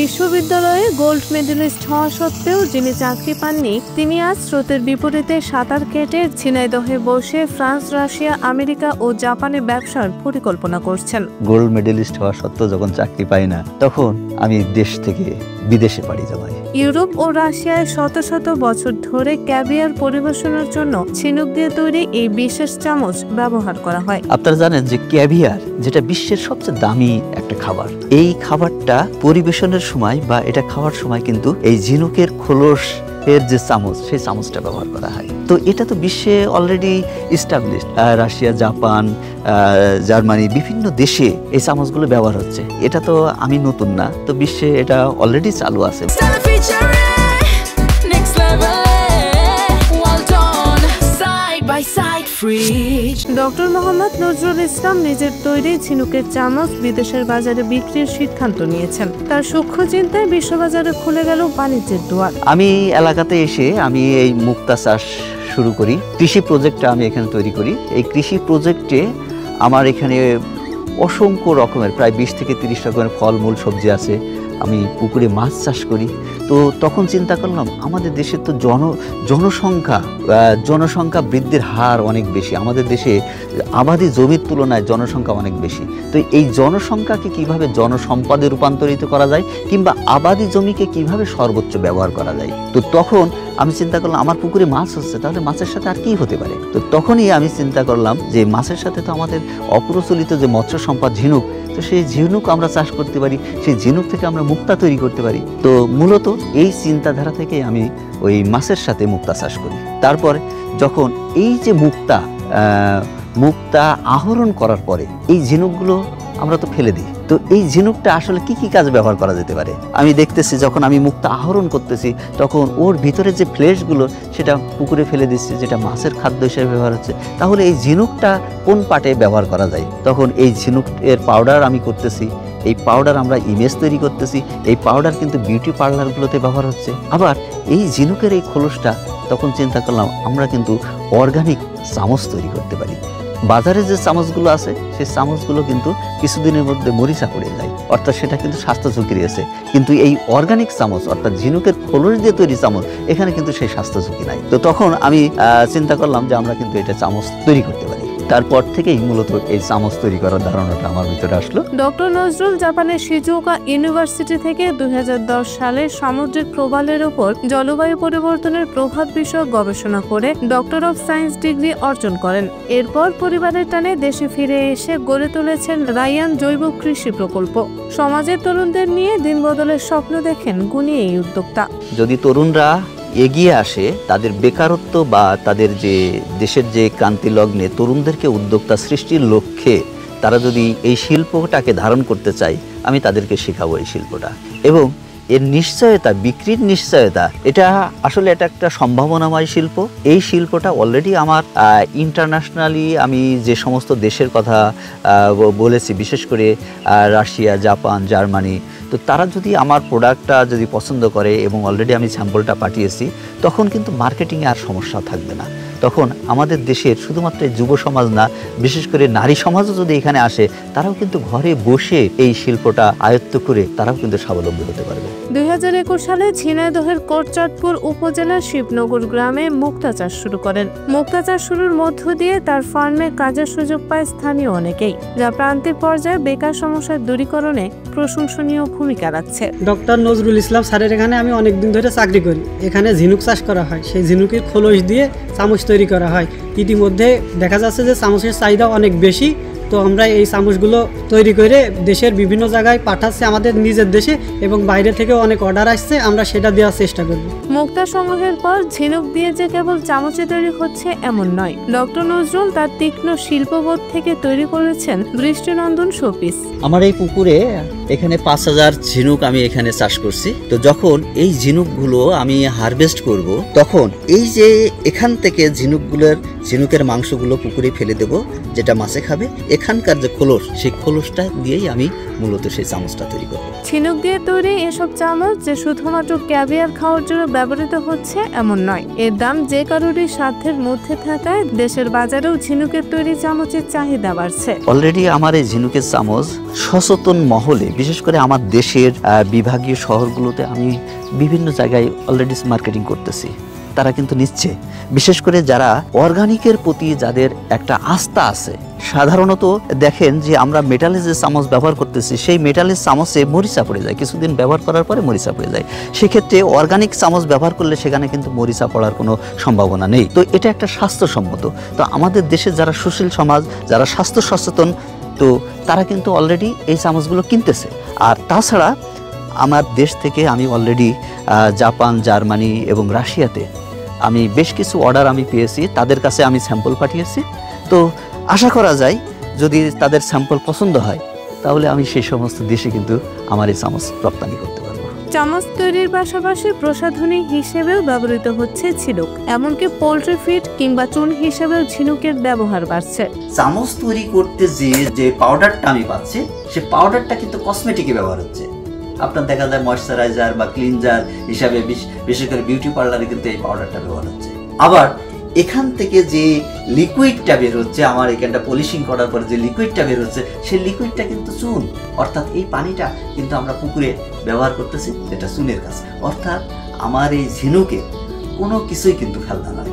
বিশ্ববিদ্যালয়ে gold medallist হওয়া সত্ত্বেও যিনি চাকরি পাননি, তিনি আজ স্রোতের বিপরীতে সাঁতার কেটে ঝিনাইদহে বসে ফ্রান্স, রাশিয়া, আমেরিকা ও জাপানে ব্যবসার পরিকল্পনা করছেন। গোল্ড মেডেলিস্ট হওয়া সত্ত্বেও যখন চাকরি পাই না, তখন আমি দেশ থেকে বিদেশে পাড়ি জমাই। ইউরোপ ও রাশিয়ায় শত শত বছর ধরে ক্যাভিয়ার পরিবেশনের জন্য ঝিনুক দিয়ে তৈরি এই বিশেষ চামচ ব্যবহার করা হয়। আপনারা জানেন যে ক্যাভিয়ার যেটা বিশ্বের সবচেয়ে দামি একটা খাবার, এই খাবারটা পরিবেশনের সময় বা এটা খাওয়ার সময় কিন্তু এই ঝিনুকের খোলস এর যে চামচ, সেই চামচটা ব্যবহার করা হয়। তো এটা তো বিশ্বে already established. Russia, Japan, Germany, বিভিন্ন দেশে এই চামচগুলো ব্যবহার হচ্ছে। এটা তো আমি নতুন না, তো বিশ্বে এটা অলরেডি চালু আছে। ডক্টর মোহাম্মদ নজরুল ইসলাম নিজের তৈরি ঝিনুকের চামচ বিদেশের বাজারে বিক্রির সিদ্ধান্ত নিয়েছেন। তার সূক্ষ্ম চিন্তায় বিশ্ববাজারে খুলে গেল বাণিজ্যের দুয়ার। আমি এলাকাতে এসে আমি এই মুক্তা চাষ শুরু করি। কৃষি প্রজেক্টটা আমি এখানে তৈরি করি। এই কৃষি প্রজেক্টে আমার এখানে অসংখ্য রকমের প্রায় 20 থেকে 30 রকমের ফলমূল সবজি আছে। আমি পুকুরে মাছ চাষ করি। তো তখন চিন্তা করলাম, আমাদের দেশের তো জনসংখ্যা বৃদ্ধির হার অনেক বেশি। আমাদের দেশে আবাদি জমির তুলনায় জনসংখ্যা অনেক বেশি। তো এই জনসংখ্যাকে কিভাবে জনসম্পদে রূপান্তরিত করা যায়, কিংবা আবাদি জমিকে কিভাবে সর্বোচ্চ ব্যবহার করা যায়। তো তখন আমি চিন্তা করলাম, আমার পুকুরে মাছ হচ্ছে, তাহলে মাছের সাথে আর কি হতে পারে। তো তখনই আমি চিন্তা করলাম যে মাছের সাথে তো আমাদের অপ্রচলিত যে মৎস্য সম্পদ ঝিনুক, তো সেই ঝিনুক আমরা চাষ করতে পারি, সেই ঝিনুক থেকে আমরা মুক্তা তৈরি করতে পারি। তো মূলত এই চিন্তাধারা থেকে আমি ওই মাছের সাথে মুক্তা চাষ করি। তারপর যখন এই যে মুক্তা আহরণ করার পরে এই ঝিনুকগুলো আমরা তো ফেলে দিই। তো এই ঝিনুকটা আসলে কি কি কাজে ব্যবহার করা যেতে পারে, আমি দেখতেছি যখন আমি মুক্তা আহরণ করতেছি, তখন ওর ভিতরে যে ফ্লেশগুলো সেটা পুকুরে ফেলে দিচ্ছি, যেটা মাছের খাদ্য হিসেবে ব্যবহার হচ্ছে। তাহলে এই ঝিনুকটা কোন পার্টে ব্যবহার করা যায়? তখন এই ঝিনুকের পাউডার আমি করতেছি। এই পাউডার আমরা ইমেজ তৈরি করতেছি। এই পাউডার কিন্তু বিউটি পার্লারগুলোতে ব্যবহার হচ্ছে। আবার এই ঝিনুকের এই খোলসটা তখন চিন্তা করলাম, আমরা কিন্তু অর্গানিক চামচ তৈরি করতে পারি। বাজারে যে চামচগুলো আছে, সেই চামচগুলো কিন্তু কিছুদিনের মধ্যে মরিচা পড়ে যায়, অর্থাৎ সেটা কিন্তু স্বাস্থ্য ঝুঁকি রয়েছে। কিন্তু এই অর্গানিক চামচ, অর্থাৎ ঝিনুকের খোলস দিয়ে তৈরি চামচ, এখানে কিন্তু সেই স্বাস্থ্য ঝুঁকি নাই। তো তখন আমি চিন্তা করলাম যে আমরা কিন্তু এটা চামচ তৈরি করতে পারি। তারপর থেকেই মূলত এই চামচ তৈরি করার ধারণাটা আমার ভিতরে আসলো। ডক্টর নজরুল জাপানের শিজুওকা ইউনিভার্সিটি থেকে 2010 সালে সামুদ্রিক প্রবালের উপর জলবায়ু পরিবর্তনের প্রভাব বিষয়ক গবেষণা করে ডক্টর অফ সায়েন্স ডিগ্রি অর্জন করেন। এরপর পরিবারের টানে দেশে ফিরে এসে গড়ে তুলেছেন রায়ান জৈব কৃষি প্রকল্প। সমাজের তরুণদের নিয়ে দিন বদলের স্বপ্ন দেখেন গুণী এই উদ্যোক্তা। যদি তরুণরা এগিয়ে আসে, তাদের বেকারত্ব বা তাদের যে দেশের যে ক্রান্তি লগ্নে তরুণদেরকে উদ্যোক্তা সৃষ্টির লক্ষ্যে তারা যদি এই শিল্পটাকে ধারণ করতে চায়, আমি তাদেরকে শেখাবো এই শিল্পটা। এবং এর নিশ্চয়তা, বিক্রির নিশ্চয়তা, এটা আসলে এটা একটা সম্ভাবনাময় শিল্প। এই শিল্পটা অলরেডি আমার ইন্টারন্যাশনালি আমি যে সমস্ত দেশের কথা বলেছি, বিশেষ করে রাশিয়া, জাপান, জার্মানি, তো তারা যদি আমার প্রোডাক্টটা যদি পছন্দ করে এবং অলরেডি আমি স্যাম্পলটা পাঠিয়েছি, তখন কিন্তু মার্কেটিংয়ে আর সমস্যা থাকবে না। তখন আমাদের দেশের শুধুমাত্র যুব সমাজ না, বিশেষ করে নারী সমাজও যদি এখানে আসে, তারাও কিন্তু ঘরে বসে এই শিল্পটা আয়ত্ত করে তারাও কিন্তু স্বাবলম্বী হতে পারবে। 2021 সালে ঝিনাইদহের কোটচাঁদপুর উপজেলার শিবনগর গ্রামে মুক্তা চাষ শুরু করেন। মুক্তা চাষ শুরুর মধ্য দিয়ে তার ফার্মে কাজের সুযোগ পায় স্থানীয় অনেকেই, যা প্রান্তিক পর্যায়ে বেকার সমস্যার দূরীকরণে প্রশংসনীয় ভূমিকা রাখছে। ডক্টর নজরুল ইসলাম স্যারের এখানে আমি অনেকদিন ধরে চাকরি করি। এখানে ঝিনুক চাষ করা হয়, সেই ঝিনুকের খোলস দিয়ে চামচ তৈরি করা হয়। ইতিমধ্যে দেখা যাচ্ছে যে চামচের চাহিদা অনেক বেশি। তো আমরা এই চামচগুলো তৈরি করে দেশের বিভিন্ন জায়গায় পাঠাচ্ছি, আমাদের নিজের দেশে, এবং বাইরে থেকে অনেক অর্ডার আসছে, আমরা সেটা দেওয়ার চেষ্টা করব। মুক্তা সংগ্রহের পর ঝিনুক দিয়ে যে কেবল চামচে তৈরি হচ্ছে এমন নয়, ডক্টর নজরুল তার তীক্ষ্ণ শিল্পবোধ থেকে তৈরি করেছেন দৃষ্টিনন্দন শোপিস। আমার এই পুকুরে এখানে 5000 ঝিনুক আমি এখানে চাষ করছি। তো যখন এই ঝিনুকগুলো আমি হারভেস্ট করব, তখন এই যে এখান থেকে ঝিনুকের মাংসগুলো পুকুরে ফেলে দেব, যেটা মাছে খাবে। এখানকার যে খোলস, সেই খোলসটা দিয়েই আমি মূলত সেই চামচটা তৈরি করব। ঝিনুক দিয়ে তৈরি এসব চামচ যে শুধুমাত্র ক্যাভিয়ার খাওয়ার জন্য ব্যবহৃত হচ্ছে এমন নয়, এর দাম যে কারোরই সাধ্যের মধ্যে থাকায় দেশের বাজারেও ঝিনুকের তৈরি চামচের চাহিদা বাড়ছে। অলরেডি আমার এই ঝিনুকের চামচ সচেতন মহলে, বিশেষ করে আমার দেশের বিভাগীয় শহরগুলোতে আমি বিভিন্ন জায়গায় অলরেডি মার্কেটিং করতেছি, তারা কিন্তু নিচ্ছে। বিশেষ করে যারা অর্গানিকের প্রতি যাদের একটা আস্থা আছে। সাধারণত দেখেন যে আমরা মেটালের যে চামচ ব্যবহার করতেছি, সেই মেটালের চামচে মরিচা পড়ে যায়, কিছুদিন ব্যবহার করার পরে মরিচা পড়ে যায়। সেক্ষেত্রে অর্গানিক চামচ ব্যবহার করলে সেখানে কিন্তু মরিচা পড়ার কোনো সম্ভাবনা নেই। তো এটা একটা স্বাস্থ্যসম্মত। তো আমাদের দেশে যারা সুশীল সমাজ, যারা স্বাস্থ্য সচেতন, তো তারা কিন্তু অলরেডি এই চামচগুলো কিনতেছে। আর তাছাড়া আমার দেশ থেকে আমি অলরেডি জাপান, জার্মানি এবং রাশিয়াতে আমি বেশ কিছু অর্ডার আমি পেয়েছি, তাদের কাছে আমি স্যাম্পল পাঠিয়েছি। তো আশা করা যায় যদি তাদের স্যাম্পল পছন্দ হয় তাহলে আমি সেই সমস্ত দেশে কিন্তু আমার এই চামচ রপ্তানি করতে পারবো। চামচ তৈরির পাশাপাশি প্রসাধনী হিসেবেও ব্যবহৃত হচ্ছে ঝিনুক, এমনকি পোল্ট্রি ফিড কিংবা চুন হিসেবেও ঝিনুকের ব্যবহার বাড়ছে। চামচ তৈরি করতে যে পাউডারটা আমি পাচ্ছি, সে পাউডারটা কিন্তু কসমেটিকে ব্যবহার হচ্ছে। আপনার দেখা যায় ময়েশ্চারাইজার বা ক্লিনজার হিসাবে, বিশেষ করে বিউটি পার্লারে কিন্তু এই পাউডারটা ব্যবহার হচ্ছে। আবার এখান থেকে যে লিকুইডটা বের হচ্ছে, আমার এখানটা পলিশিং করার পরে যে লিকুইডটা বের হচ্ছে, সেই লিকুইডটা কিন্তু চুন। অর্থাৎ এই পানিটা কিন্তু আমরা পুকুরে ব্যবহার করতেছি, যেটা চুনের কাছে। অর্থাৎ আমার এই ঝিনুকে কোনো কিছুই কিন্তু ফেলনা নয়।